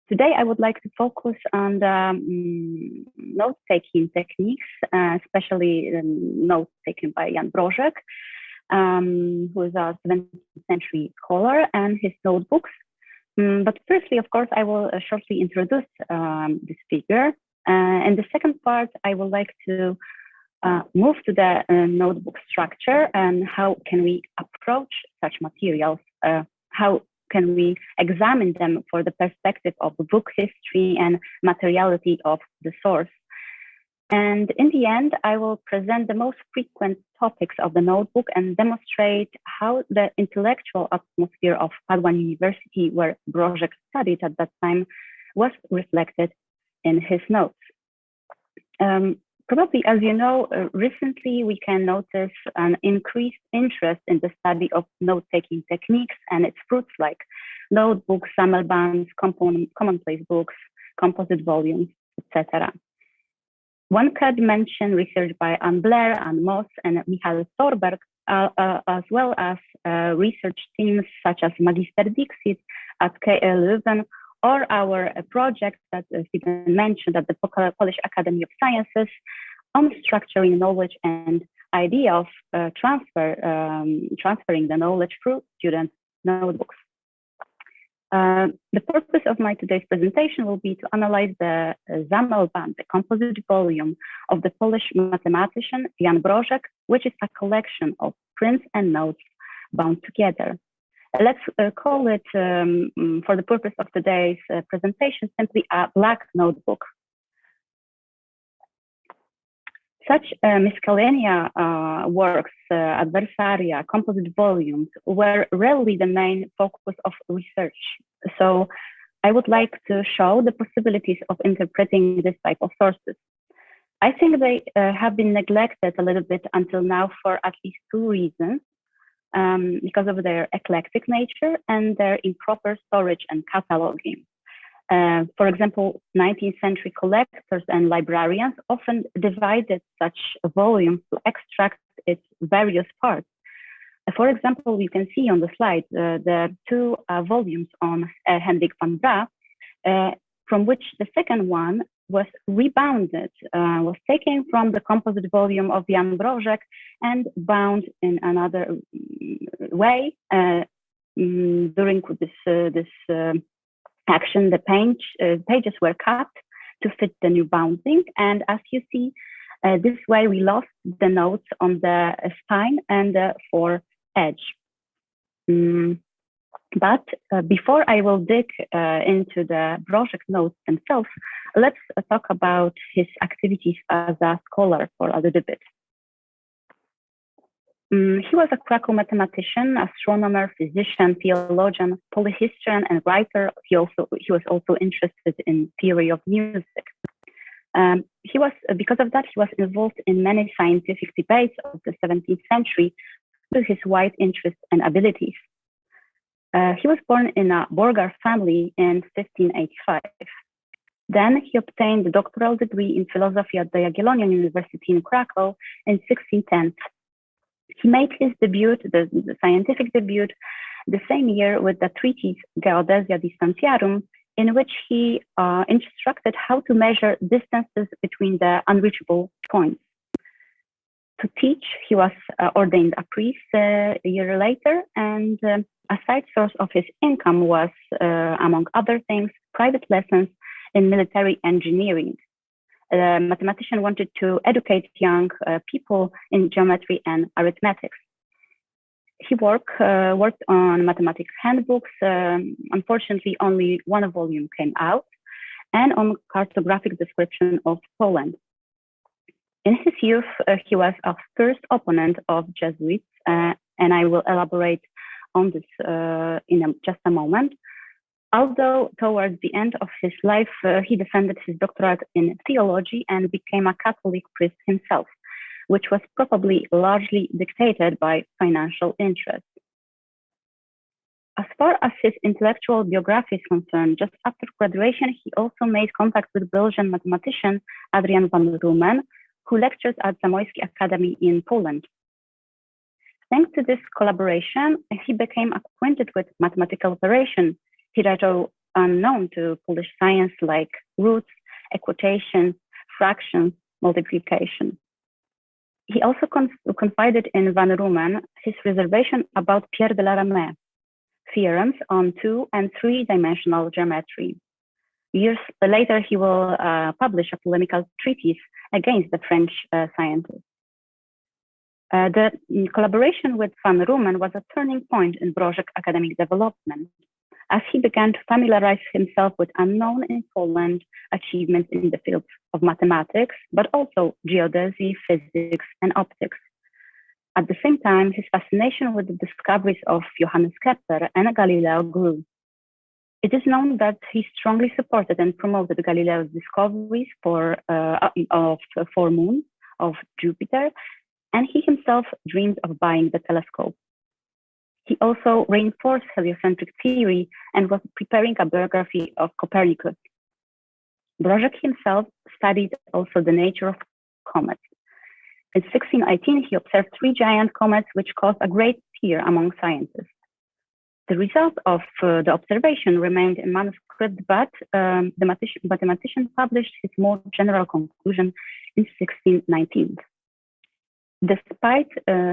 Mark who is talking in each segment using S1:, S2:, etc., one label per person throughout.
S1: Today, I would like to focus on the note-taking techniques, especially notes taken by Jan Brożek, who is a 17th century scholar, and his notebooks. But firstly, of course, I will shortly introduce this figure. In the second part, I would like to move to the notebook structure and how can we approach such materials, how can we examine them for the perspective of the book history and materiality of the source. And in the end, I will present the most frequent topics of the notebook and demonstrate how the intellectual atmosphere of Padua University, where Brożek studied at that time, was reflected in his notes. Probably, as you know, recently we can notice an increased interest in the study of note-taking techniques and its fruits like notebooks, sammelbands, commonplace books, composite volumes, etc. One could mention research by Anne Blair, Anne Moss, and Michal Thorberg, as well as research teams such as Magister Dixit at KL Leuven, or our project that Stephen mentioned at the Polish Academy of Sciences on structuring knowledge and idea of transferring the knowledge through student notebooks. The purpose of my today's presentation will be to analyze the Sammelband, the composite volume of the Polish mathematician Jan Brożek, which is a collection of prints and notes bound together. Let's call it, for the purpose of today's presentation, simply a black notebook. Such miscellanea works, adversaria, composite volumes, were rarely the main focus of research. So I would like to show the possibilities of interpreting this type of sources. I think they have been neglected a little bit until now for at least two reasons. Because of their eclectic nature and their improper storage and cataloging. For example, 19th century collectors and librarians often divided such volumes to extract its various parts. For example, you can see on the slide the two volumes on Hendrik van Bra, from which the second one was rebounded, was taken from the composite volume of Jan Brożek and bound in another way. During this action, the pages were cut to fit the new bounding. And as you see, this way we lost the notes on the spine and the fore edge. But before I will dig into the Brożek notes themselves, let's talk about his activities as a scholar for a little bit. He was a Krakow mathematician, astronomer, physician, theologian, polyhistorian, and writer. He was also interested in theory of music. Because of that, he was involved in many scientific debates of the 17th century through his wide interests and abilities. He was born in a Borgar family in 1585. Then he obtained a doctoral degree in philosophy at the Jagiellonian University in Krakow in 1610. He made his debut, the scientific debut, the same year with the treatise Geodesia Distantiarum, in which he instructed how to measure distances between the unreachable points. To teach, he was ordained a priest a year later, and a side source of his income was, among other things, private lessons in military engineering. The mathematician wanted to educate young people in geometry and arithmetics. He worked on mathematics handbooks. Unfortunately, only one volume came out, and on cartographic description of Poland. In his youth, he was a fierce opponent of Jesuits, and I will elaborate on this in just a moment. Although towards the end of his life, he defended his doctorate in theology and became a Catholic priest himself, which was probably largely dictated by financial interests. As far as his intellectual biography is concerned, just after graduation, he also made contact with Belgian mathematician Adrian van Rumen, who lectures at Zamoyski Academy in Poland. Thanks to this collaboration, he became acquainted with mathematical operation. He wrote unknown to Polish science, like roots, equitation, fractions, multiplication. He also confided in Van Rumen his reservation about Pierre de la Ramée theorems on 2- and 3-dimensional geometry. Years later, he will publish a polemical treatise against the French scientist. The collaboration with Van Rumen was a turning point in Brożek's academic development, as he began to familiarize himself with unknown in Poland achievements in the fields of mathematics, but also geodesy, physics, and optics. At the same time, his fascination with the discoveries of Johannes Kepler and Galileo grew. It is known that he strongly supported and promoted Galileo's discoveries of 4 moons of Jupiter, and he himself dreamed of buying the telescope. He also reinforced heliocentric theory and was preparing a biography of Copernicus. Brożek himself studied also the nature of comets. In 1618, he observed 3 giant comets, which caused a great fear among scientists. The result of the observation remained in manuscript, but the mathematician published his more general conclusion in 1619. Despite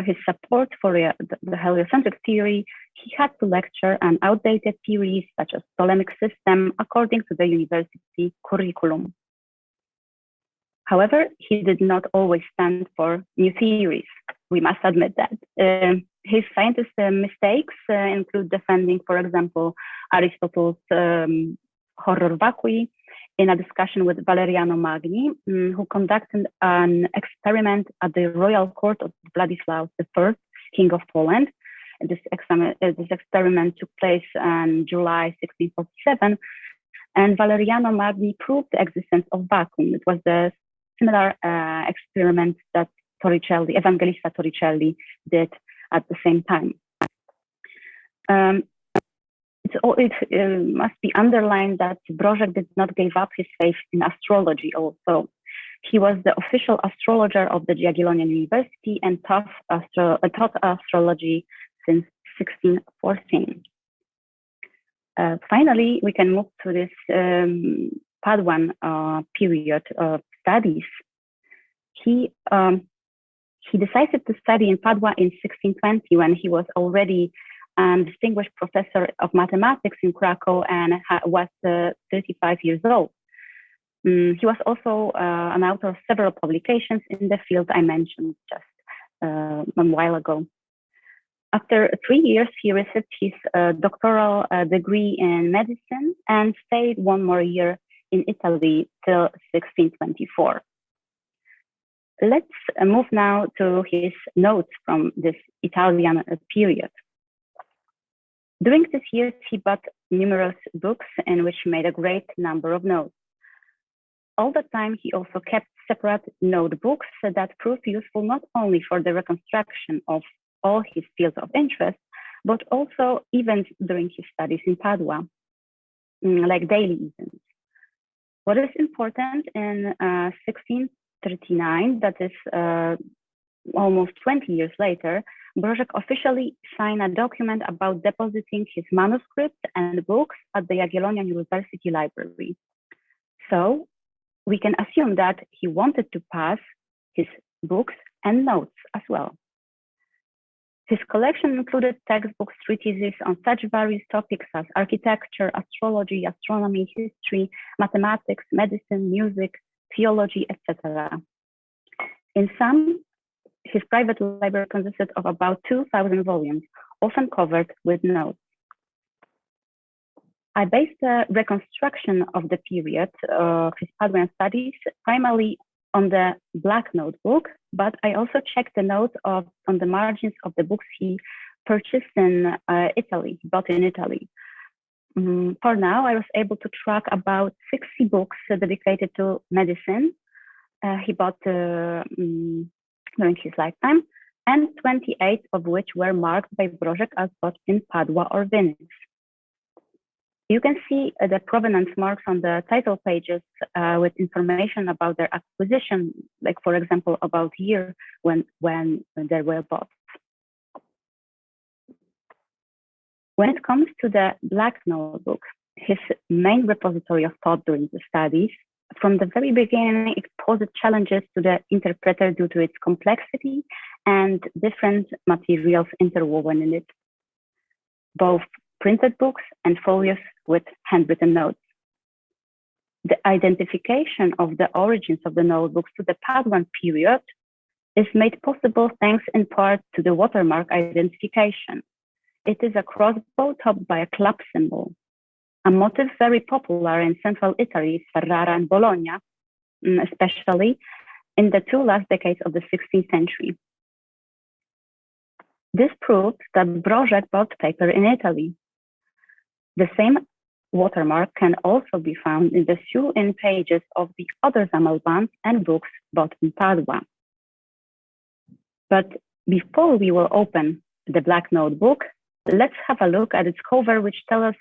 S1: his support for the heliocentric theory, he had to lecture on outdated theories such as Ptolemaic system according to the university curriculum. However, he did not always stand for new theories. We must admit that. His scientist mistakes include defending, for example, Aristotle's horror vacui in a discussion with Valeriano Magni, who conducted an experiment at the royal court of Władysław I, King of Poland. This experiment took place in July 1647, and Valeriano Magni proved the existence of vacuum. It was the similar experiment that Evangelista Torricelli did at the same time. It must be underlined that Brożek did not give up his faith in astrology also. He was the official astrologer of the Jagiellonian University and taught astrology since 1614. Finally, we can move to this Paduan period of studies. He decided to study in Padua in 1620 when he was already a distinguished professor of mathematics in Krakow and was 35 years old. He was also an author of several publications in the field I mentioned just a while ago. After 3 years, he received his doctoral degree in medicine and stayed 1 more year in Italy till 1624. Let's move now to his notes from this Italian period. During these years, he bought numerous books in which he made a great number of notes. All the time, he also kept separate notebooks that proved useful not only for the reconstruction of all his fields of interest, but also events during his studies in Padua, like daily events. What is important in 1639, that is almost 20 years later, Brożek officially signed a document about depositing his manuscripts and books at the Jagiellonian University Library. So we can assume that he wanted to pass his books and notes as well. His collection included textbooks, treatises on such various topics as architecture, astrology, astronomy, history, mathematics, medicine, music, theology, etc. In sum, his private library consisted of about 2,000 volumes, often covered with notes. I based the reconstruction of the period of his Paduan studies primarily on the black notebook, but I also checked the notes on the margins of the books he purchased in Italy, bought in Italy. For now, I was able to track about 60 books dedicated to medicine he bought during his lifetime, and 28 of which were marked by Brożek as bought in Padua or Venice. You can see the provenance marks on the title pages with information about their acquisition, like for example, about year when they were bought. When it comes to the black notebook, his main repository of thought during the studies. From the very beginning, it posed challenges to the interpreter due to its complexity and different materials interwoven in it, both printed books and folios with handwritten notes. The identification of the origins of the notebooks to the Paduan period is made possible thanks in part to the watermark identification. It is a crossbow topped by a club symbol, a motif very popular in central Italy, Ferrara and Bologna, especially in the two last decades of the 16th century. This proves that Brożek bought paper in Italy. The same watermark can also be found in the sew-in pages of the other Zamalbans and books bought in Padua. But before we will open the black notebook, let's have a look at its cover, which tells us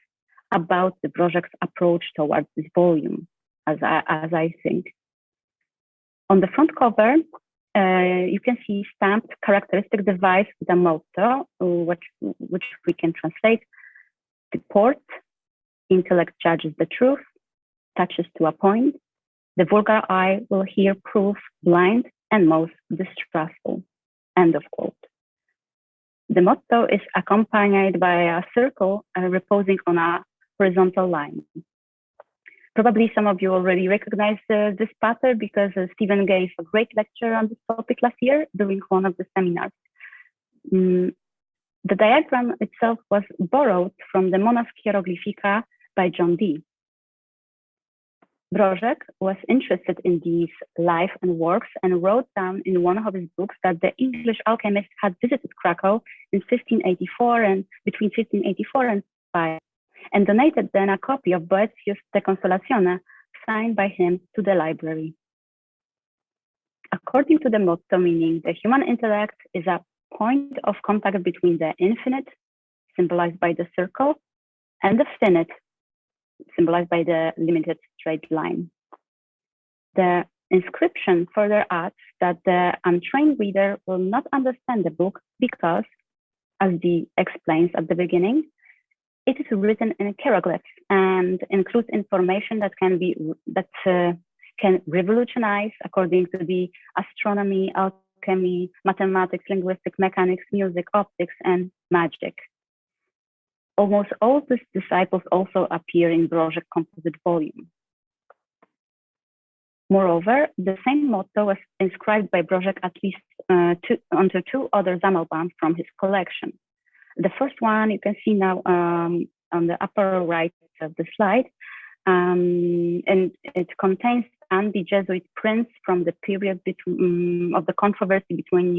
S1: about the Brożek's approach towards this volume, as I think. On the front cover, you can see stamped characteristic device with a motto, which we can translate: the port, intellect judges the truth, touches to a point, the vulgar eye will hear proof, blind and most distrustful. End of quote. The motto is accompanied by a circle reposing on a horizontal line. Probably some of you already recognize this pattern because Stephen gave a great lecture on this topic last year during one of the seminars. The diagram itself was borrowed from the Monas Hieroglyphica by John Dee. Brożek was interested in these life and works and wrote down in one of his books that the English alchemist had visited Krakow in 1584 and between 1584 and 5, and donated then a copy of Boetius de Consolatione signed by him to the library. According to the motto, meaning the human intellect is a point of contact between the infinite, symbolized by the circle, and the finite, symbolized by the limited straight line. The inscription further adds that the untrained reader will not understand the book because, as Dee explains at the beginning, it is written in hieroglyphs and includes information that can revolutionize, according to the astronomy, alchemy, mathematics, linguistics, mechanics, music, optics, and magic. Almost all these disciples also appear in Brożek's composite volume. Moreover, the same motto was inscribed by Brożek at least onto two other Zamalbans from his collection. The first one you can see now on the upper right of the slide, and it contains the Jesuit prints from the period of the controversy between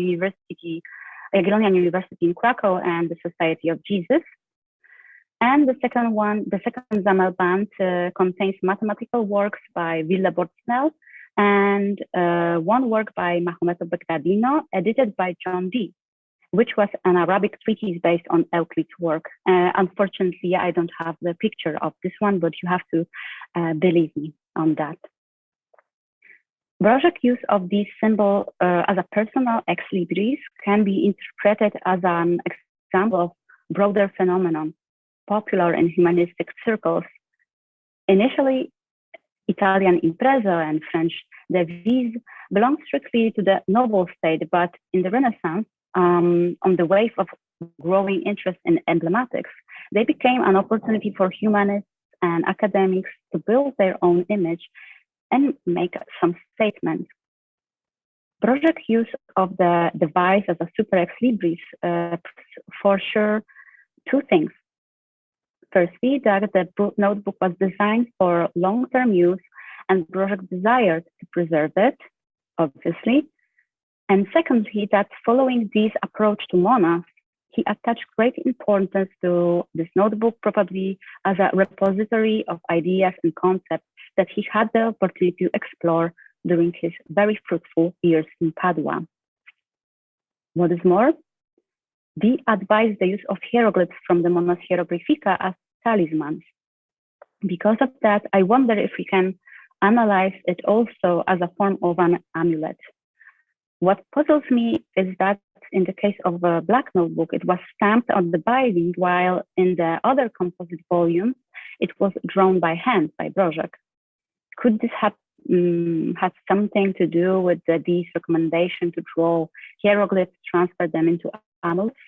S1: Jagiellonian University in Krakow and the Society of Jesus. And the second Zamalband contains mathematical works by Willebord Snell and one work by Mahometo Begdadino, edited by John Dee, which was an Arabic treatise based on Euclid's work. Unfortunately, I don't have the picture of this one, but you have to believe me on that. Brożek's use of this symbol as a personal ex libris can be interpreted as an example of broader phenomenon popular in humanistic circles. Initially, Italian impresa and French devise belonged strictly to the noble state, but in the Renaissance, on the wave of growing interest in emblematics, they became an opportunity for humanists and academics to build their own image and make some statements. Brożek's use of the device as a super ex libris for sure two things. Firstly, that the notebook was designed for long-term use and Brożek desired to preserve it, obviously. And secondly, that following this approach to Monas, he attached great importance to this notebook, probably as a repository of ideas and concepts that he had the opportunity to explore during his very fruitful years in Padua. What is more, Dee advised the use of hieroglyphs from the Monas Hieroglyphica as talismans. Because of that, I wonder if we can analyze it also as a form of an amulet. What puzzles me is that in the case of a black notebook, it was stamped on the binding, while in the other composite volumes, It was drawn by hand by Brożek. Could this have something to do with Dee's recommendation to draw hieroglyphs, transfer them into amulets?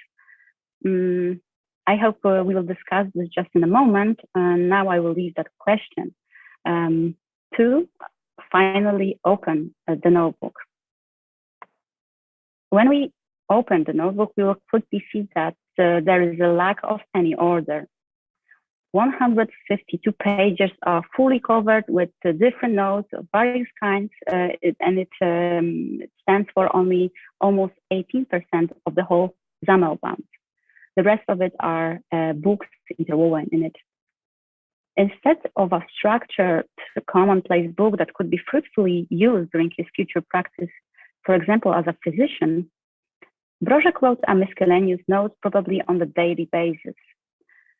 S1: I hope we will discuss this just in a moment. And now I will leave that question to finally open the notebook. When we open the notebook, we will quickly see that there is a lack of any order. 152 pages are fully covered with different notes of various kinds, and it stands for only almost 18% of the whole Sammelband. The rest of it are books interwoven in it. Instead of a structured, commonplace book that could be fruitfully used during his future practice, for example, as a physician, Brożek wrote a miscellaneous notes probably on the daily basis.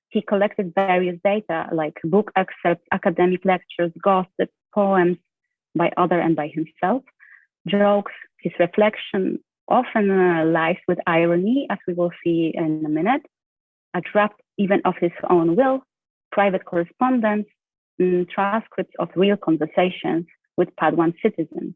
S1: He collected various data like book excerpts, academic lectures, gossip, poems by other and by himself, jokes, his reflection, often laced with irony, as we will see in a minute, a draft even of his own will, private correspondence, transcripts of real conversations with Paduan citizens.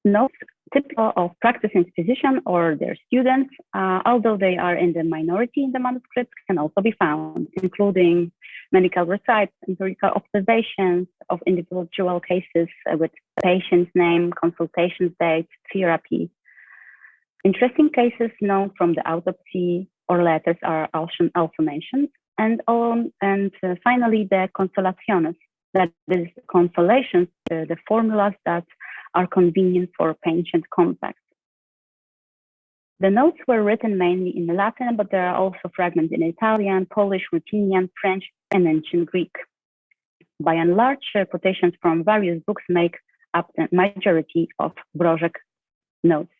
S1: Notes typical of practicing physicians or their students, although they are in the minority in the manuscript, can also be found, including medical recites, empirical observations of individual cases with patient's name, consultation date, therapy. Interesting cases known from the autopsy or letters are also mentioned, and finally the consolaciones, that is consolations, the formulas that are convenient for patient contact. The notes were written mainly in Latin, but there are also fragments in Italian, Polish, Ruthenian, French, and ancient Greek. By and large, quotations from various books make up the majority of Brożek notes.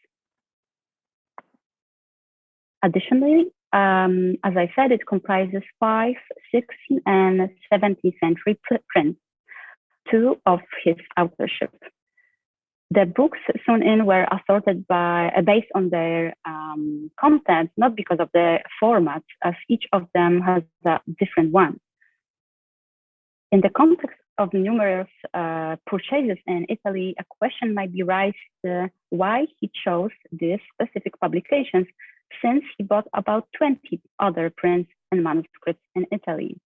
S1: Additionally, as I said, it comprises 5, 16, and 17th century prints, 2 of his authorship. The books sewn in were assorted based on their content, not because of the format, as each of them has a different one. In the context of numerous purchases in Italy, a question might be raised why he chose these specific publications, since he bought about 20 other prints and manuscripts in Italy.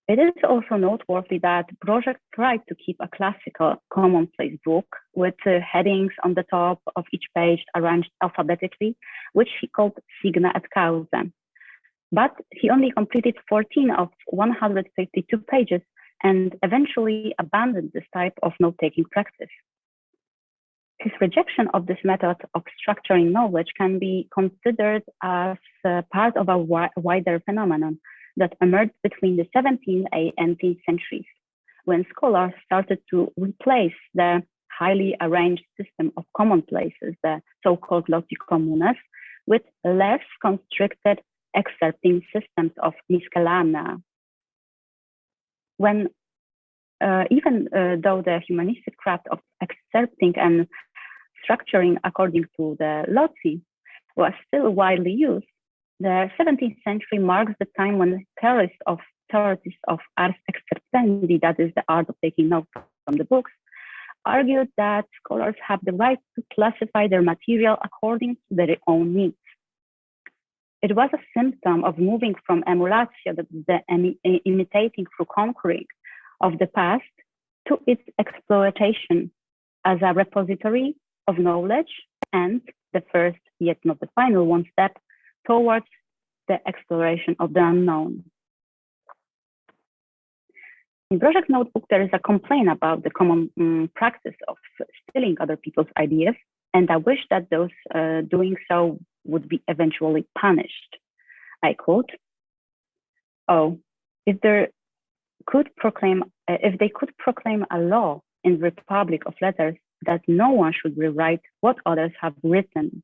S1: It is also noteworthy that Brożek tried to keep a classical commonplace book with headings on the top of each page arranged alphabetically, which he called Signa et Causa. But he only completed 14 of 152 pages and eventually abandoned this type of note-taking practice. His rejection of this method of structuring knowledge can be considered as part of a wider phenomenon that emerged between the 17th and 18th centuries, when scholars started to replace the highly arranged system of commonplaces, the so-called loci communes, with less constricted excerpting systems of miscellanea. When even though the humanistic craft of excerpting and structuring according to the loci was still widely used, the 17th century marks the time when theorists of ars excerptendi, that is the art of taking notes from the books, argued that scholars have the right to classify their material according to their own needs. It was a symptom of moving from emulatio, that is the imitating through conquering of the past, to its exploitation as a repository of knowledge and the first, yet not the final one, step towards the exploration of the unknown. In Brożek's notebook, there is a complaint about the common practice of stealing other people's ideas, and I wish that those doing so would be eventually punished. I quote, "Oh, if they could proclaim a law in the Republic of Letters that no one should rewrite what others have written,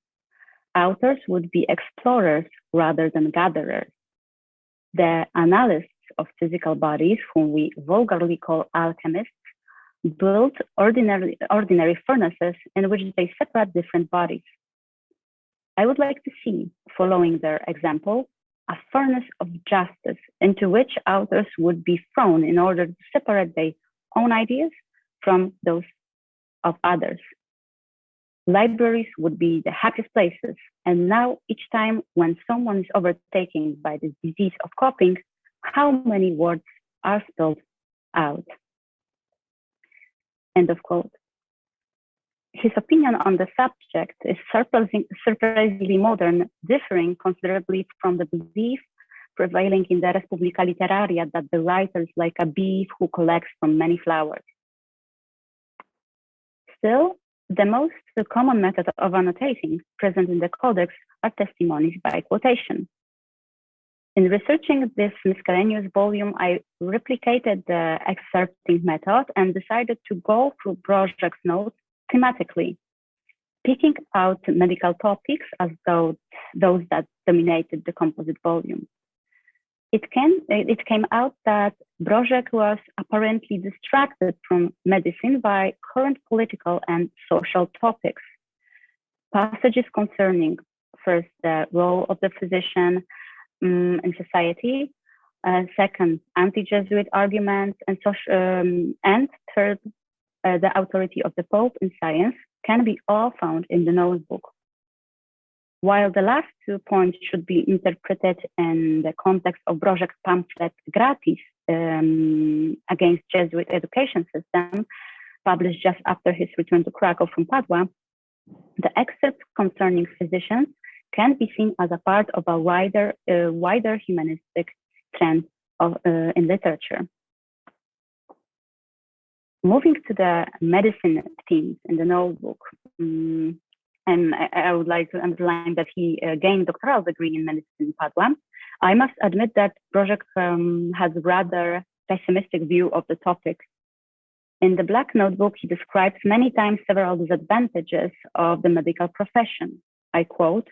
S1: authors would be explorers rather than gatherers. The analysts of physical bodies, whom we vulgarly call alchemists, build ordinary furnaces in which they separate different bodies. I would like to see, following their example, a furnace of justice into which authors would be thrown in order to separate their own ideas from those of others. Libraries would be the happiest places, and now each time when someone is overtaken by this disease of copying, how many words are spelled out? End of quote. His opinion on the subject is surprisingly modern, differing considerably from the belief prevailing in the Respublica Literaria that the writer is like a bee who collects from many flowers. Still, the most common method of annotating present in the Codex are testimonies by quotation. In researching this miscellaneous volume, I replicated the excerpting method and decided to go through Brożek's notes thematically, picking out medical topics as those that dominated the composite volume. It came out that Brożek was apparently distracted from medicine by current political and social topics. Passages concerning, first, the role of the physician in society, second, anti-Jesuit arguments, and third, the authority of the Pope in science can be all found in the notebook. While the last 2 points should be interpreted in the context of Brożek's pamphlet Gratis against Jesuit education system, published just after his return to Krakow from Padua, the excerpt concerning physicians can be seen as a part of a wider humanistic trend in literature. Moving to the medicine themes in the notebook, and I would like to underline that he gained doctoral degree in medicine in Padua. I must admit that Brożek has a rather pessimistic view of the topic. In the Black Notebook, he describes many times several disadvantages of the medical profession. I quote,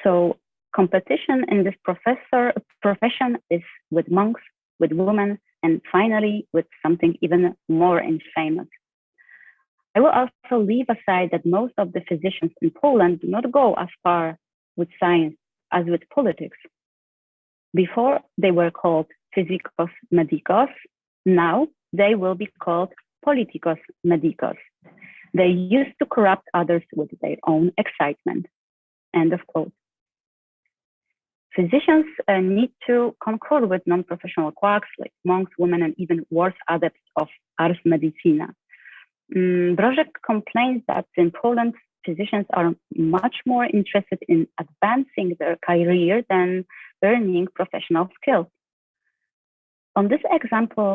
S1: "So competition in this profession is with monks, with women, and finally with something even more infamous. I will also leave aside that most of the physicians in Poland do not go as far with science as with politics. Before they were called physicos medicos, now they will be called politikos medicos. They used to corrupt others with their own excitement." End of quote. Physicians need to concord with non-professional quacks like monks, women, and even worse adepts of ars medicina. Brożek complains that in Poland, physicians are much more interested in advancing their career than earning professional skills. On this example,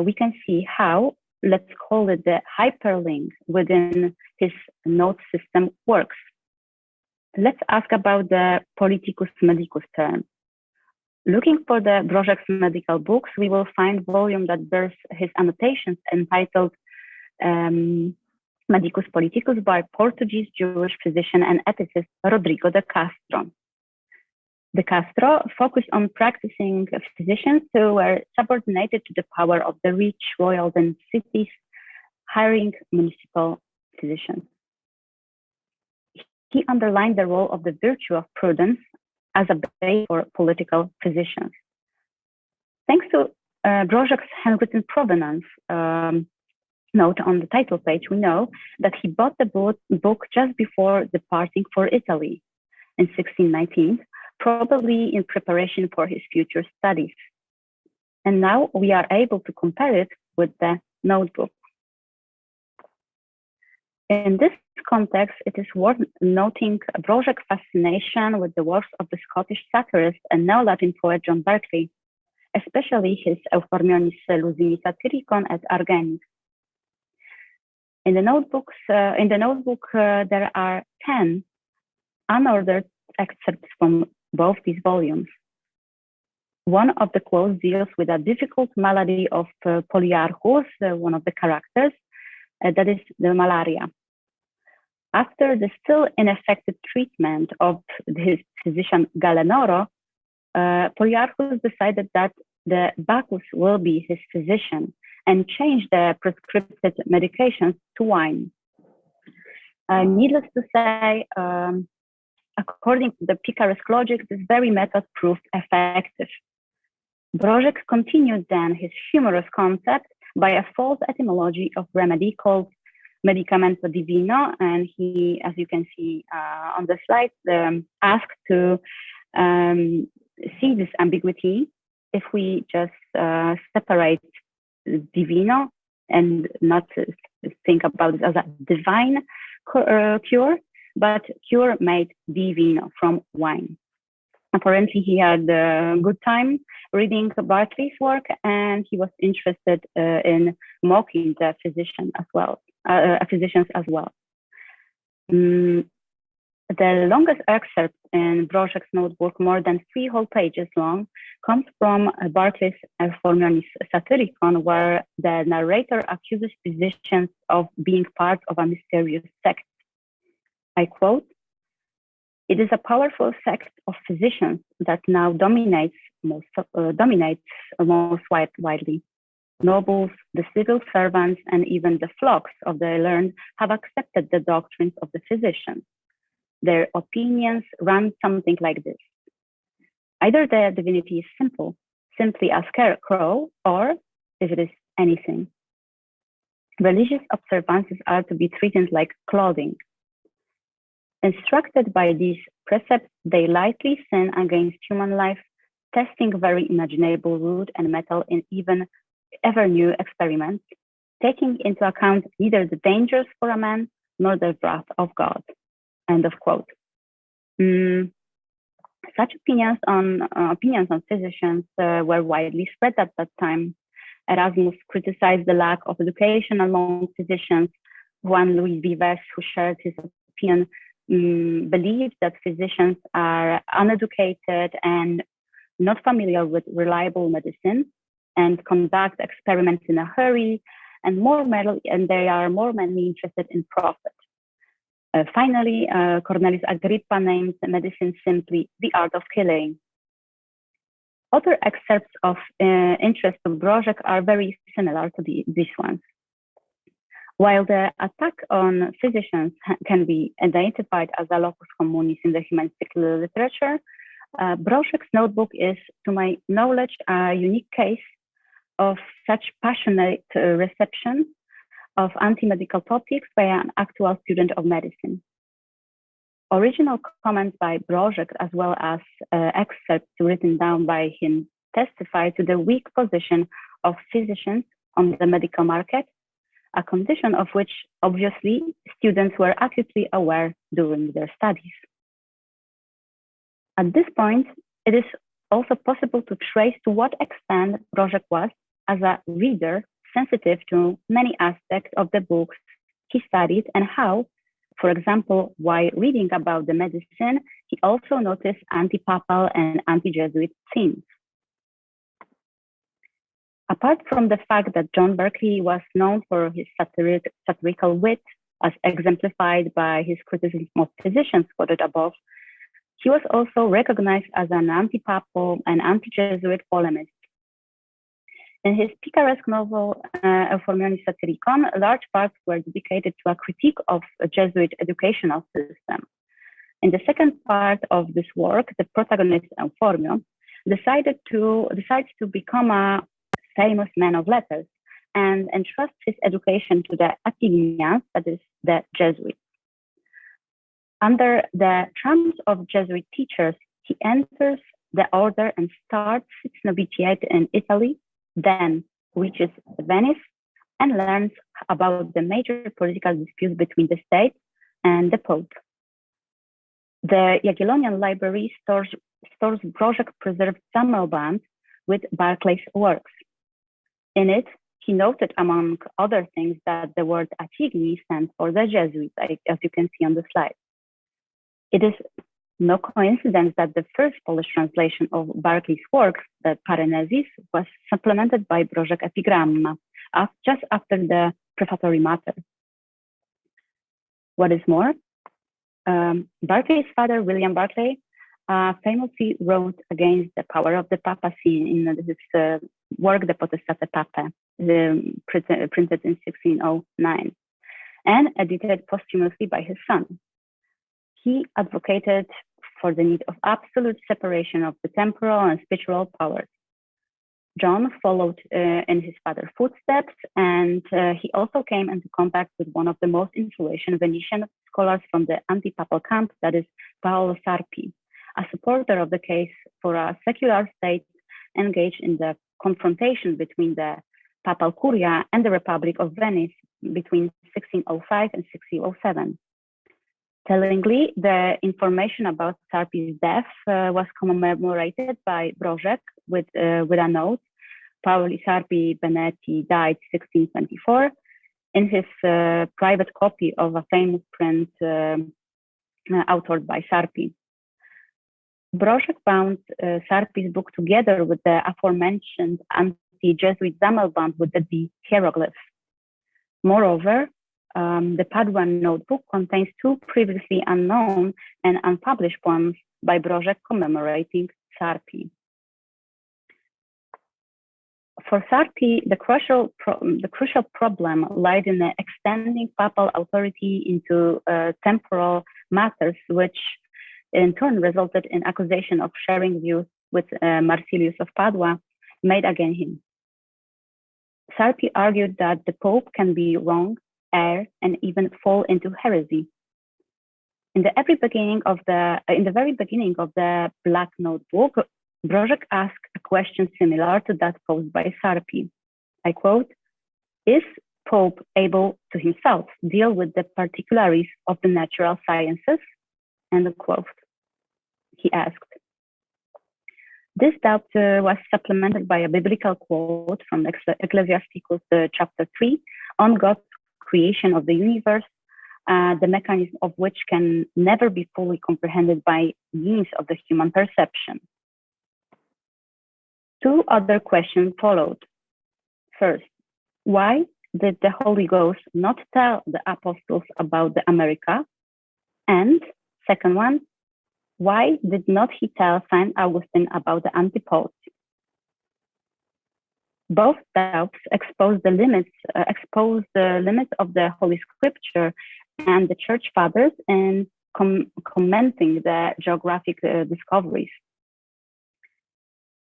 S1: we can see how, let's call it the hyperlink within his note system works. Let's ask about the politicus medicus term. Looking for the Brożek's medical books, we will find a volume that bears his annotations entitled Medicus Politicus by Portuguese Jewish physician and ethicist Rodrigo de Castro. De Castro focused on practicing physicians who were subordinated to the power of the rich, royals, and cities, hiring municipal physicians. He underlined the role of the virtue of prudence as a base for political physicians. Thanks to Brożek's handwritten provenance note on the title page, we know that he bought the book just before departing for Italy in 1619, probably in preparation for his future studies. And now we are able to compare it with the notebook. In this context, it is worth noting Brożek's fascination with the works of the Scottish satirist and Neo-Latin poet John Berkeley, especially his Euphormionis Lusini Satyricon et Argenis. In the notebook, there are 10 unordered excerpts from both these volumes. One of the quotes deals with a difficult malady of Polyarchus, one of the characters, that is the malaria. After the still ineffective treatment of his physician Galenoro, Polyarchus decided that the Bacchus will be his physician and changed the prescribed medications to wine. Needless to say, according to the picaresque logic, this very method proved effective. Brożek continued then his humorous concept by a false etymology of remedy called medicamento divino, and he, as you can see on the slide, asked to see this ambiguity if we just separate divino and not think about it as a divine cure, but cure made divino from wine. Apparently, he had a good time reading Barclay's work, and he was interested in mocking the physicians as well. The longest excerpt in Brożek's notebook, more than 3 whole pages long, comes from Barclay's Euphormionis Satyricon, where the narrator accuses physicians of being part of a mysterious sect. I quote, "It is a powerful sect of physicians that now dominates most widely. Nobles, the civil servants, and even the flocks of the learned have accepted the doctrines of the physicians. Their opinions run something like this. Either the divinity is simply a scarecrow, or if it is anything, religious observances are to be treated like clothing. Instructed by these precepts, they lightly sin against human life, testing very imaginable wood and metal in even ever new experiments, taking into account neither the dangers for a man nor the wrath of God." End of quote. Such opinions on physicians were widely spread at that time. Erasmus criticized the lack of education among physicians. Juan Luis Vives, who shared his opinion, believed that physicians are uneducated and not familiar with reliable medicine and conduct experiments in a hurry, and they are more mainly interested in profit. Finally, Cornelis Agrippa named medicine simply the art of killing. Other excerpts of interest of Brożek are very similar to these ones. While the attack on physicians can be identified as a locus communis in the humanistic literature, Brożek's notebook is, to my knowledge, a unique case of such passionate reception of anti-medical topics by an actual student of medicine. Original comments by Brożek, as well as excerpts written down by him, testify to the weak position of physicians on the medical market, a condition of which, obviously, students were acutely aware during their studies. At this point, it is also possible to trace to what extent Brożek was, as a reader, sensitive to many aspects of the books he studied, and how, for example, while reading about the medicine, he also noticed anti-papal and anti-Jesuit themes. Apart from the fact that John Berkeley was known for his satirical wit, as exemplified by his criticism of physicians quoted above, he was also recognized as an anti-papal and anti-Jesuit polemist. In his picaresque novel, Euphormionis Satyricon, large parts were dedicated to a critique of a Jesuit educational system. In the second part of this work, the protagonist, Euphormio, decides to become a famous man of letters and entrusts his education to the Attignians, that is, the Jesuits. Under the charms of Jesuit teachers, he enters the order and starts its novitiate in Italy, then reaches Venice and learns about the major political disputes between the state and the Pope. The Jagiellonian Library stores Brożek preserved Samuel Band with Barclay's works. In it, he noted, among other things, that the word Attigni stands for the Jesuits, as you can see on the slide. It is no coincidence that the first Polish translation of Barclay's works, the Parenesis, was supplemented by Brożek Epigramma, just after the prefatory matter. What is more, Barclay's father, William Barclay, famously wrote against the power of the papacy in his work, De Potestate Papae, printed in 1609. and edited posthumously by his son. He advocated for the need of absolute separation of the temporal and spiritual powers. John followed in his father's footsteps, and he also came into contact with one of the most influential Venetian scholars from the anti-papal camp, that is Paolo Sarpi, a supporter of the case for a secular state engaged in the confrontation between the Papal Curia and the Republic of Venice between 1605 and 1607. Tellingly, the information about Sarpi's death was commemorated by Brożek with a note. Paoli Sarpi Benetti died 1624 in his private copy of a famous print authored by Sarpi. Brożek bound Sarpi's book together with the aforementioned anti-Jesuit Sammelband with the hieroglyphs. Moreover, the Paduan notebook contains two previously unknown and unpublished poems by Brożek commemorating Sarpi. For Sarpi, the crucial problem lied in extending papal authority into temporal matters, which in turn resulted in accusation of sharing views with Marsilius of Padua made against him. Sarpi argued that the Pope can be wrong, err, and even fall into heresy. In the very beginning of the Black Notebook, Brożek asked a question similar to that posed by Sarpi. I quote, "Is Pope able to himself deal with the particularities of the natural sciences?" End quote. He asked. This doubt was supplemented by a biblical quote from Ecclesiasticus chapter 3 on God's creation of the universe, the mechanism of which can never be fully comprehended by means of the human perception. Two other questions followed. First, why did the Holy Ghost not tell the apostles about the America? And second one, why did not he tell Saint Augustine about the antipode? Both doubts expose the limits of the Holy Scripture and the Church Fathers in commenting the geographic discoveries.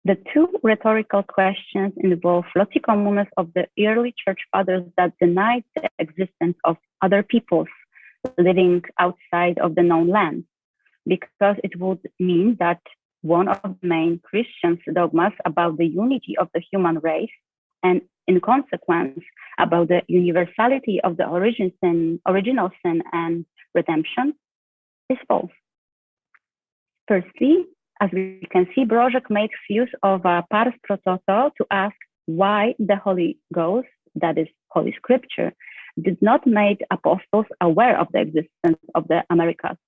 S1: The two rhetorical questions involve loci communes of the early Church Fathers that denied the existence of other peoples living outside of the known land, because it would mean that one of the main Christian dogmas about the unity of the human race, and in consequence about the universality of the original sin and redemption, is false. Firstly, as we can see, Brożek makes use of a pars pro toto to ask why the Holy Ghost, that is Holy Scripture, did not make apostles aware of the existence of the Americas.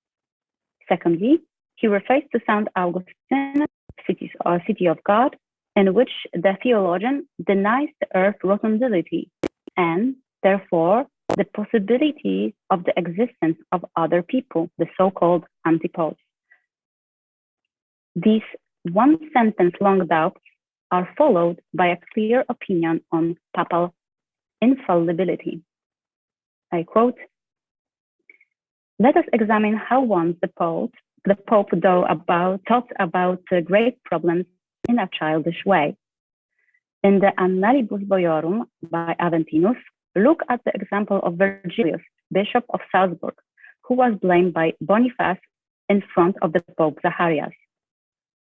S1: Secondly, he refers to St. Augustine, city of God, in which the theologian denies the earth's rotundity and therefore the possibility of the existence of other people, the so-called antipodes. These one-sentence long doubts are followed by a clear opinion on papal infallibility. I quote, "Let us examine how once the Pope thought about great problems in a childish way. In the Annalibus Boiorum by Aventinus, look at the example of Virgilius, Bishop of Salzburg, who was blamed by Boniface in front of the Pope Zacharias.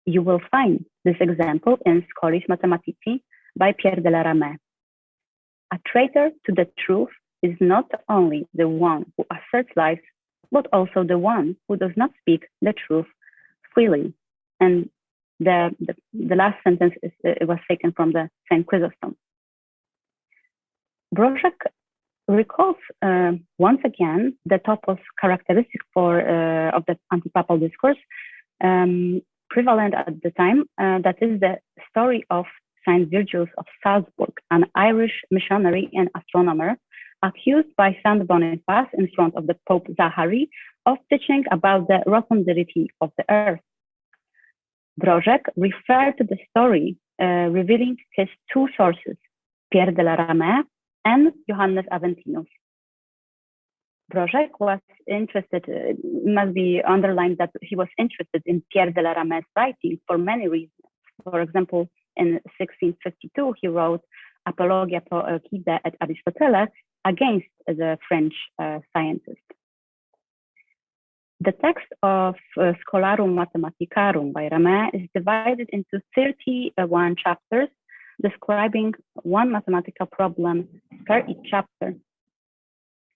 S1: You will find this example in Scholis Mathematici by Pierre de la Ramée. A traitor to the truth is not only the one who asserts lies, but also the one who does not speak the truth freely." And the last sentence was taken from the Saint Chrysostom. Brożek recalls once again the topos characteristic of the anti-papal discourse prevalent at the time, that is the story of Saint Virgilius of Salzburg, an Irish missionary and astronomer accused by Saint Boniface in front of the Pope Zachary of teaching about the rotundity of the earth. Brożek referred to the story, revealing his two sources, Pierre de la Ramée and Johannes Aventinus. Brożek was interested, it must be underlined that he was interested in Pierre de la Rame's writing for many reasons. For example, in 1652, he wrote Apologia Poechidae et Aristotele against the French scientist. The text of Scholarum Mathematicarum by Rame is divided into 31 chapters, describing one mathematical problem per each chapter.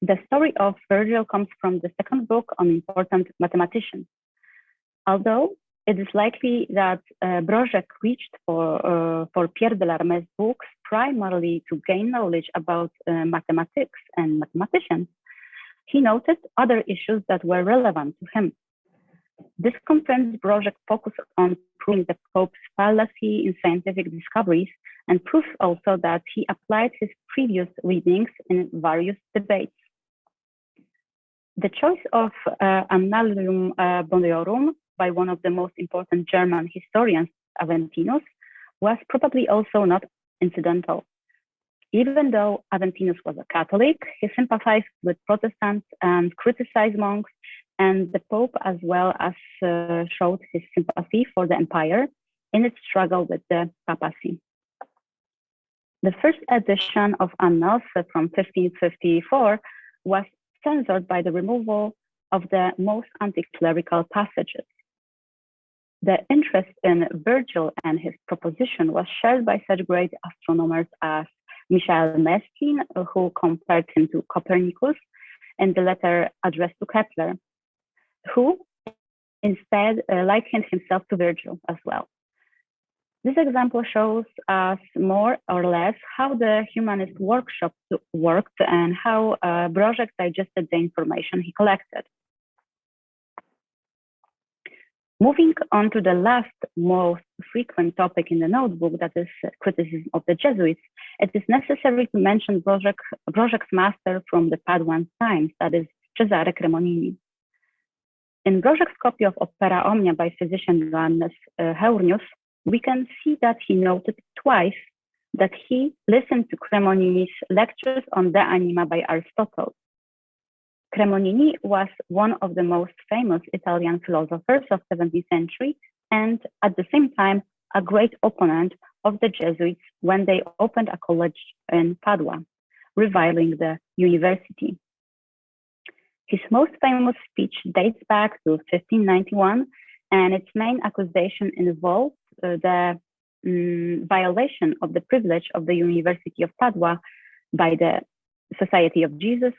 S1: The story of Virgil comes from the second book on important mathematicians. Although it is likely that Brożek reached for Pierre de la Rame's books primarily to gain knowledge about mathematics and mathematicians, he noted other issues that were relevant to him. This confirms Brożek's focus on proving the Pope's fallacy in scientific discoveries and proves also that he applied his previous readings in various debates. The choice of Annalium Boniorum by one of the most important German historians, Aventinus, was probably also not incidental. Even though Aventinus was a Catholic, he sympathized with Protestants and criticized monks, and the Pope as well as showed his sympathy for the empire in its struggle with the papacy. The first edition of Annals from 1554 was censored by the removal of the most anti-clerical passages. The interest in Virgil and his proposition was shared by such great astronomers as Michael Messlin, who compared him to Copernicus in the letter addressed to Kepler, who instead likened himself to Virgil as well. This example shows us more or less how the humanist workshop worked and how Brożek digested the information he collected. Moving on to the last most frequent topic in the notebook, that is criticism of the Jesuits, it is necessary to mention Brożek's master from the Paduan times, that is Cesare Cremonini. In Brożek's copy of Opera Omnia by physician Johannes Heurnius, we can see that he noted twice that he listened to Cremonini's lectures on De Anima by Aristotle. Cremonini was one of the most famous Italian philosophers of the 17th century and at the same time a great opponent of the Jesuits when they opened a college in Padua, reviling the university. His most famous speech dates back to 1591, and its main accusation involved the violation of the privilege of the University of Padua by the Society of Jesus,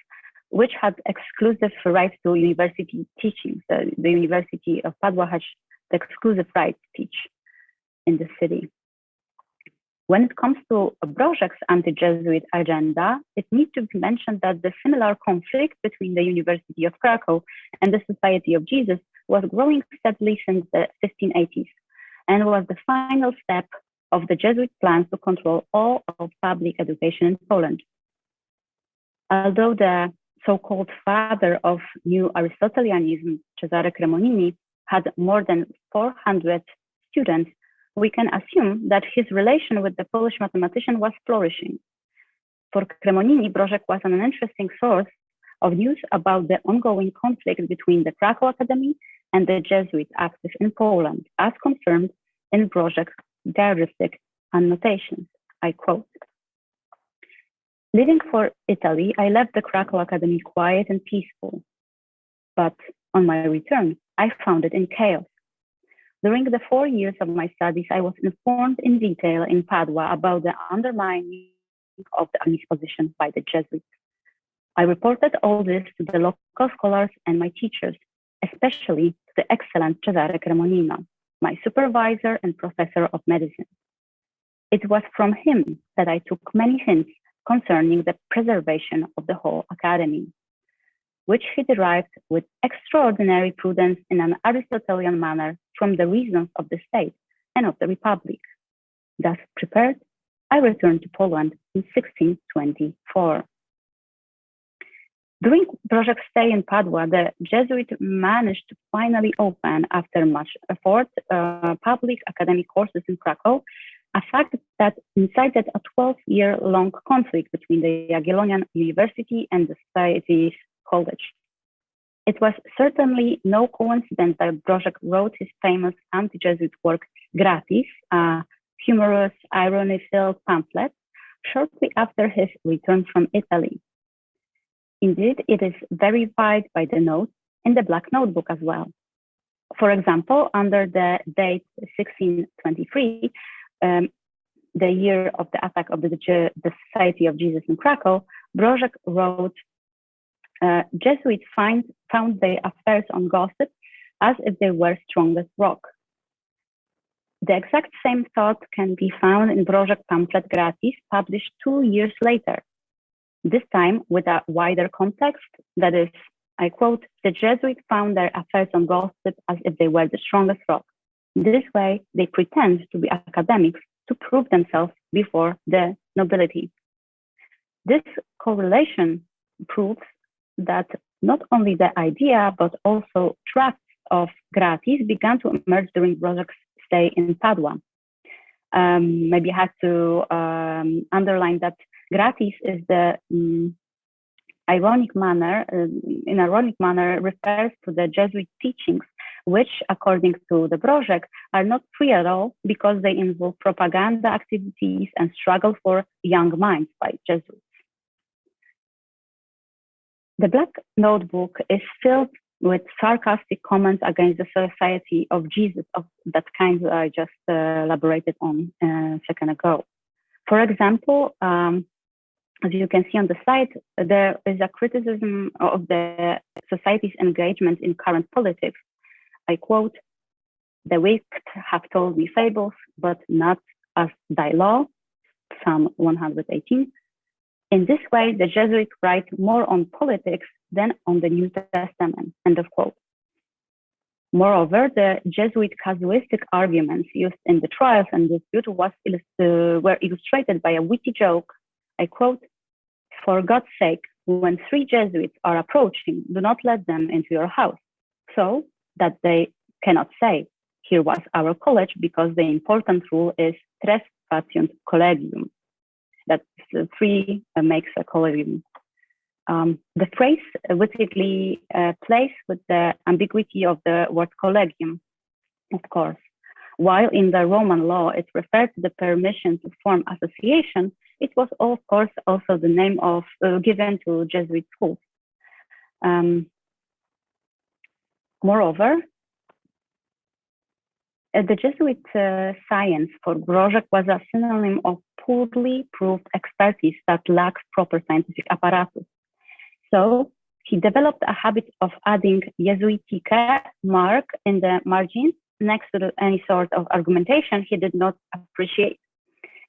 S1: which had exclusive rights to university teaching. So the University of Padua has the exclusive right to teach in the city. When it comes to Brożek's anti-Jesuit agenda, it needs to be mentioned that the similar conflict between the University of Krakow and the Society of Jesus was growing steadily since the 1580s and was the final step of the Jesuit plans to control all of public education in Poland. Although the so-called father of new Aristotelianism, Cesare Cremonini, had more than 400 students, we can assume that his relation with the Polish mathematician was flourishing. For Cremonini, Brożek was an interesting source of news about the ongoing conflict between the Krakow Academy and the Jesuits active in Poland, as confirmed in Brożek's diaristic annotations. I quote, "Leaving for Italy, I left the Krakow Academy quiet and peaceful, but on my return, I found it in chaos. During the 4 years of my studies, I was informed in detail in Padua about the undermining of the Academy's position by the Jesuits. I reported all this to the local scholars and my teachers, especially to the excellent Cesare Cremonino, my supervisor and professor of medicine. It was from him that I took many hints concerning the preservation of the whole academy, which he derived with extraordinary prudence in an Aristotelian manner from the reasons of the state and of the republic. Thus prepared, I returned to Poland in 1624. During Brożek's stay in Padua, the Jesuit managed to finally open, after much effort, public academic courses in Krakow, a fact that incited a 12-year-long conflict between the Jagiellonian University and the Society's college. It was certainly no coincidence that Brożek wrote his famous anti-Jesuit work Gratis, a humorous, irony-filled pamphlet, shortly after his return from Italy. Indeed, it is verified by the notes in the Black Notebook as well. For example, under the date 1623, the year of the attack of the Society of Jesus in Krakow, Brożek wrote, Jesuits found their affairs on gossip as if they were strongest rock. The exact same thought can be found in Brożek pamphlet Gratis, published 2 years later. This time with a wider context, that is, I quote, the Jesuits found their affairs on gossip as if they were the strongest rock. This way, they pretend to be academics to prove themselves before the nobility. This correlation proves that not only the idea, but also drafts of Gratis began to emerge during Brożek's stay in Padua. Maybe I had to underline that Gratis is the ironic manner refers to the Jesuit teachings, which, according to the Brożek, are not free at all because they involve propaganda activities and struggle for young minds by Jesuits. The Black Notebook is filled with sarcastic comments against the Society of Jesus, of that kind that I just elaborated on a second ago. For example, as you can see on the slide, there is a criticism of the society's engagement in current politics. I quote, the wicked have told me fables, but not as thy law, Psalm 118. In this way, the Jesuits write more on politics than on the New Testament, end of quote. Moreover, the Jesuit casuistic arguments used in the trials and dispute were illustrated by a witty joke. I quote, for God's sake, when 3 Jesuits are approaching, do not let them into your house, so that they cannot say, here was our college, because the important rule is tres faciunt collegium. That 3 makes a collegium. The phrase wittily plays with the ambiguity of the word collegium, of course. While in the Roman law it referred to the permission to form association, it was of course also the name of given to Jesuit schools. Moreover, the Jesuit science for Brożek was a synonym of poorly proved expertise that lacks proper scientific apparatus. So he developed a habit of adding Jesuitique mark in the margins next to any sort of argumentation he did not appreciate.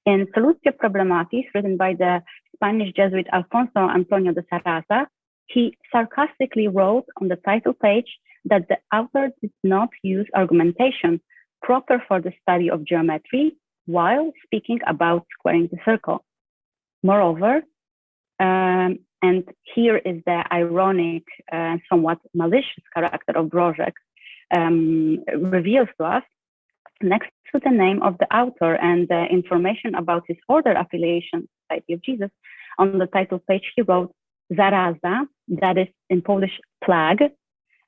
S1: In Solutio Problematis, written by the Spanish Jesuit Alfonso Antonio de Sarraza, he sarcastically wrote on the title page that the author did not use argumentation proper for the study of geometry while speaking about squaring the circle. Moreover, and here is the ironic and somewhat malicious character of Brożek reveals to us, next to the name of the author and the information about his order affiliation, Society of Jesus, on the title page he wrote Zaraza, that is in Polish plague,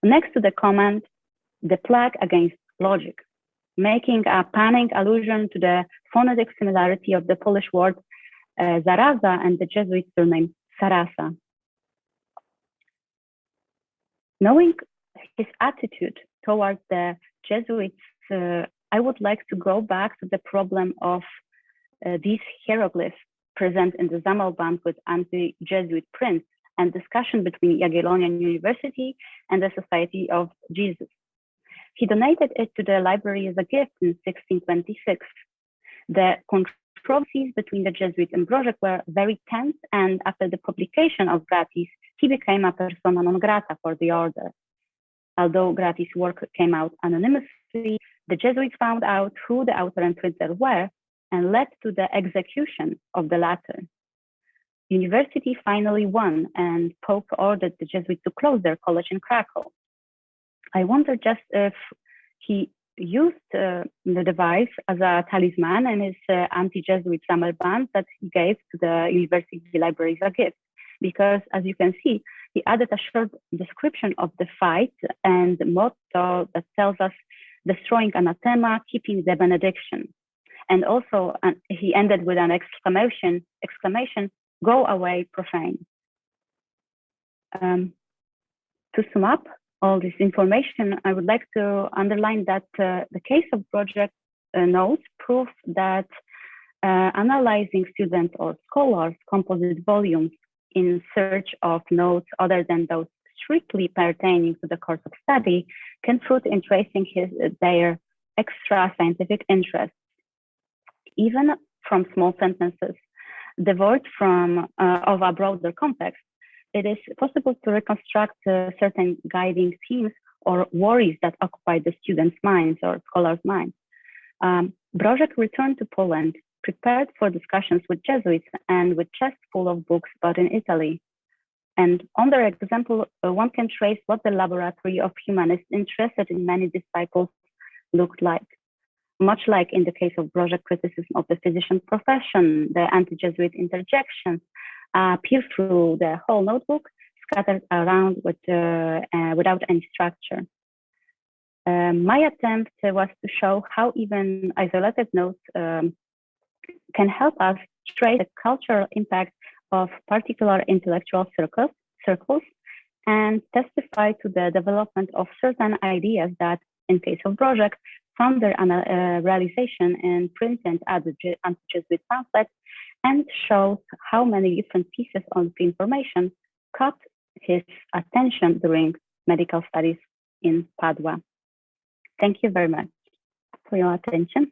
S1: next to the comment, the plague against logic, making a punning allusion to the phonetic similarity of the Polish word Zaraza and the Jesuit surname Sarasa. Knowing his attitude towards the Jesuits, I would like to go back to the problem of these hieroglyphs present in the Zammelband with anti-Jesuit prints and discussion between Jagiellonian University and the Society of Jesus. He donated it to the library as a gift in 1626. The controversies between the Jesuit and Brożek were very tense, and after the publication of Gratis, he became a persona non grata for the order. Although Gratis' work came out anonymously, the Jesuits found out who the author and printer were and led to the execution of the latter. University finally won, and Pope ordered the Jesuits to close their college in Krakow. I wonder just if he used the device as a talisman in his anti-Jesuit Sammelband that he gave to the university library as a gift. Because as you can see, he added a short description of the fight and motto that tells us destroying anathema, keeping the benediction. And also he ended with an exclamation, go away, profane. To sum up all this information, I would like to underline that the case of Brożek notes prove that analyzing students or scholars' composite volumes in search of notes other than those strictly pertaining to the course of study can fruit in tracing their extra scientific interests. Even from small sentences devoid of a broader context, it is possible to reconstruct certain guiding themes or worries that occupy the students' minds or scholars' minds. Brożek returned to Poland, prepared for discussions with Jesuits and with chests full of books bought in Italy. And on their example, one can trace what the laboratory of humanists interested in many disciples looked like. Much like in the case of Brożek's criticism of the physician profession, the anti-Jesuit interjections appear through the whole notebook, scattered around without any structure. My attempt was to show how even isolated notes can help us trace the cultural impact of particular intellectual circles and testify to the development of certain ideas that, in case of Brożek, found their realization in print and anti-Jesuit pamphlets, and shows how many different pieces of information caught his attention during medical studies in Padua. Thank you very much for your attention.